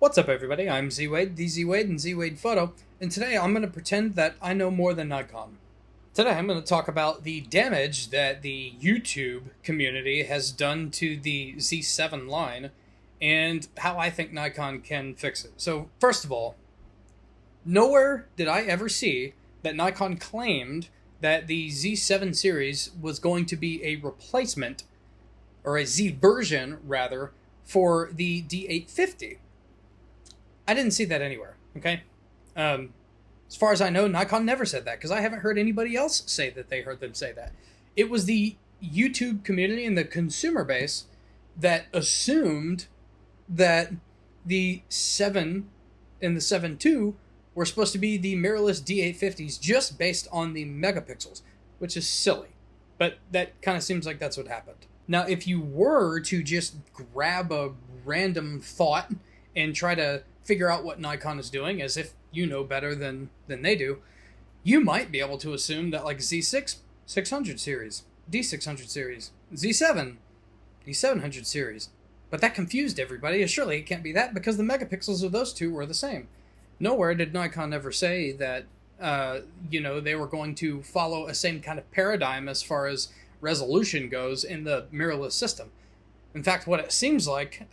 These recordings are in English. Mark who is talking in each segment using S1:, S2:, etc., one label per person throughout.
S1: What's up, everybody? I'm Z-Wade, the Z-Wade, and Z-Wade Photo, and today I'm going to pretend that I know more than Nikon. Today I'm going to talk about the damage that the YouTube community has done to the Z7 line, and how I think Nikon can fix it. So, first of all, nowhere did I ever see that Nikon claimed that the Z7 series was going to be a replacement, or a Z version, rather, for the D850. I didn't see that anywhere, okay? As far as I know, Nikon never said that, because I haven't heard anybody else say that they heard them say that. It was the YouTube community and the consumer base that assumed that the 7 and the 7 II were supposed to be the mirrorless D850s just based on the megapixels, which is silly. But that kind of seems like that's what happened. Now, if you were to just grab a random thought and try to figure out what Nikon is doing, as if you know better than they do, you might be able to assume that like Z6 600 series, D600 series, Z7, D700 series. But that confused everybody. Surely it can't be that, because the megapixels of those two were the same. Nowhere did Nikon ever say that, they were going to follow a same kind of paradigm as far as resolution goes in the mirrorless system. In fact, what it seems like,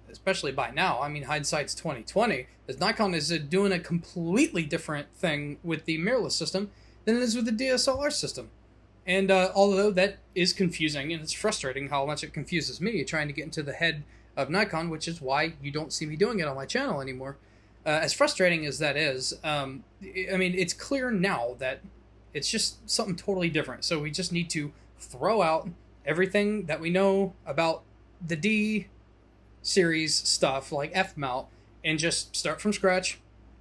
S1: especially by now, I mean, hindsight's 2020, is Nikon is doing a completely different thing with the mirrorless system than it is with the DSLR system. And although that is confusing, and it's frustrating how much it confuses me trying to get into the head of Nikon, which is why you don't see me doing it on my channel anymore, as frustrating as that is, I mean, it's clear now that it's just something totally different. So we just need to throw out everything that we know about the D series stuff, like F-mount, and just start from scratch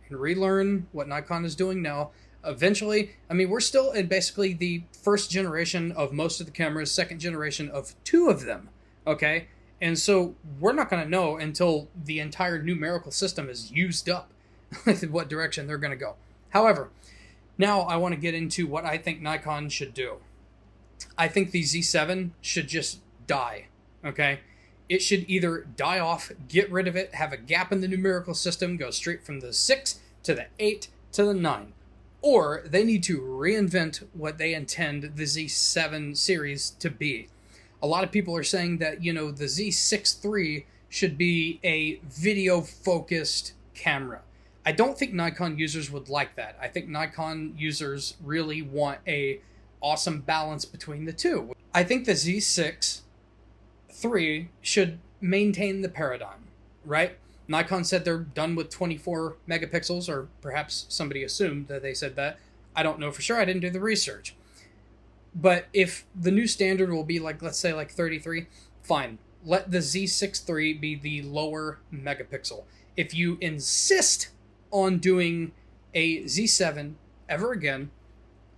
S1: and relearn what Nikon is doing now. Eventually, I mean, we're still in basically the first generation of most of the cameras, second generation of two of them, okay? And so we're not going to know until the entire numerical system is used up what direction they're going to go. However, now I want to get into what I think Nikon should do. I think the Z7 should just die, okay? It should either die off, get rid of it, have a gap in the numerical system, go straight from the 6 to the 8 to the 9. Or they need to reinvent what they intend the Z7 series to be. A lot of people are saying that, the Z6 III should be a video-focused camera. I don't think Nikon users would like that. I think Nikon users really want a awesome balance between the two. I think the Z6 III should maintain the paradigm, right? Nikon said they're done with 24 megapixels, or perhaps somebody assumed that they said that. I don't know for sure. I didn't do the research. But if the new standard will be like, let's say like 33, fine. Let the Z6 III be the lower megapixel. If you insist on doing a Z7 ever again,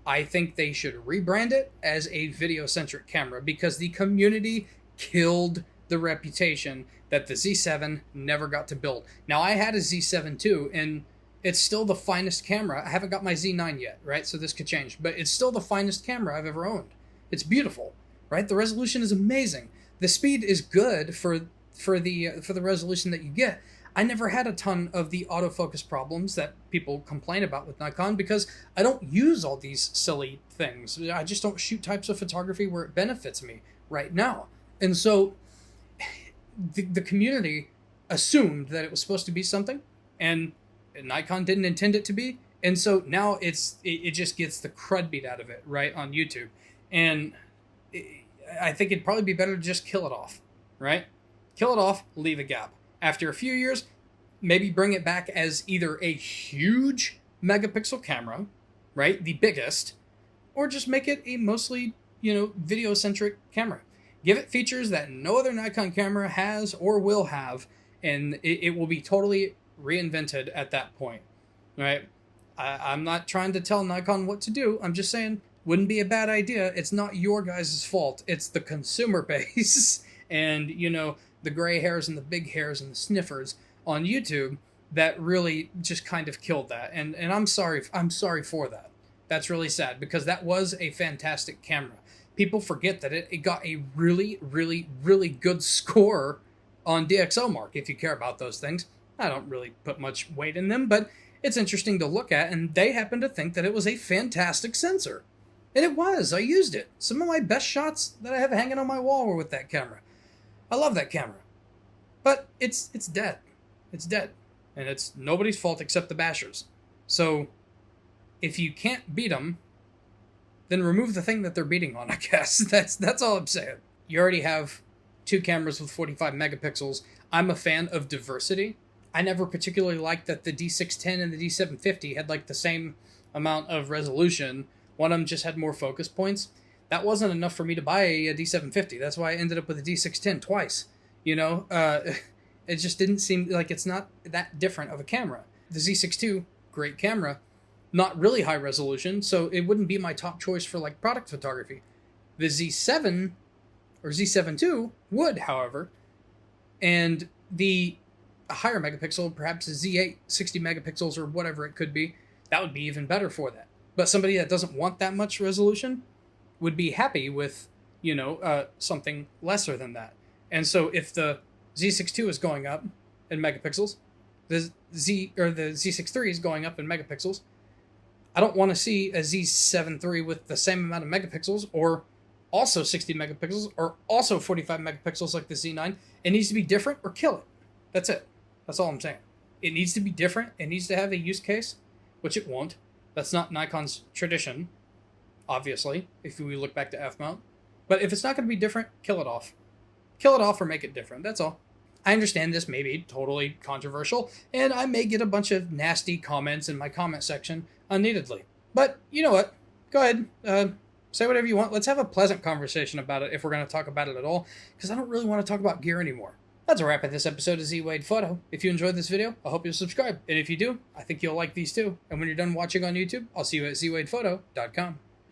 S1: I think they should rebrand it as a video-centric camera, because the community killed the reputation that the Z7 never got to build. Now, I had a Z7 II, and it's still the finest camera. I haven't got my Z9 yet, right? So this could change, but it's still the finest camera I've ever owned. It's beautiful, right? The resolution is amazing. The speed is good for the resolution that you get. I never had a ton of the autofocus problems that people complain about with Nikon, because I don't use all these silly things. I just don't shoot types of photography where it benefits me right now. And so the community assumed that it was supposed to be something, and Nikon didn't intend it to be. And so now it just gets the crud beat out of it, right, on YouTube. And I think it'd probably be better to just kill it off, right? Kill it off, leave a gap. After a few years, maybe bring it back as either a huge megapixel camera, right, the biggest, or just make it a mostly, video-centric camera. Give it features that no other Nikon camera has or will have, and it will be totally reinvented at that point, right? I'm not trying to tell Nikon what to do. I'm just saying, wouldn't be a bad idea. It's not your guys' fault. It's the consumer base and, the gray hairs and the big hairs and the sniffers on YouTube that really just kind of killed that. And I'm sorry for that. That's really sad, because that was a fantastic camera. People forget that it got a really, really, really good score on DxOMark, if you care about those things. I don't really put much weight in them, but it's interesting to look at, and they happen to think that it was a fantastic sensor. And it was. I used it. Some of my best shots that I have hanging on my wall were with that camera. I love that camera. But it's dead. It's dead. And it's nobody's fault except the bashers. So, if you can't beat them, then remove the thing that they're beating on, I guess. That's all I'm saying. You already have 2 cameras with 45 megapixels. I'm a fan of diversity. I never particularly liked that the D610 and the D750 had like the same amount of resolution. One of them just had more focus points. That wasn't enough for me to buy a D750. That's why I ended up with a D610 twice. You know, it just didn't seem like it's not that different of a camera. The Z6 II, great camera, not really high resolution, so it wouldn't be my top choice for like product photography. The Z7 or Z7 II would, however, and the higher megapixel, perhaps a Z8, 60 megapixels or whatever it could be, that would be even better for that. But somebody that doesn't want that much resolution would be happy with, you know, something lesser than that. And so if the Z6 II is going up in megapixels, the Z6 III is going up in megapixels, I don't want to see a Z7 III with the same amount of megapixels, or also 60 megapixels, or also 45 megapixels like the Z9. It needs to be different or kill it. That's it. That's all I'm saying. It needs to be different. It needs to have a use case, which it won't. That's not Nikon's tradition, obviously, if we look back to F-mount. But if it's not going to be different, kill it off. Kill it off or make it different. That's all. I understand this may be totally controversial, and I may get a bunch of nasty comments in my comment section unneededly. But you know what? Go ahead. Say whatever you want. Let's have a pleasant conversation about it if we're going to talk about it at all, because I don't really want to talk about gear anymore. That's a wrap at this episode of Z-Wade Photo. If you enjoyed this video, I hope you'll subscribe. And if you do, I think you'll like these too. And when you're done watching on YouTube, I'll see you at zwadephoto.com.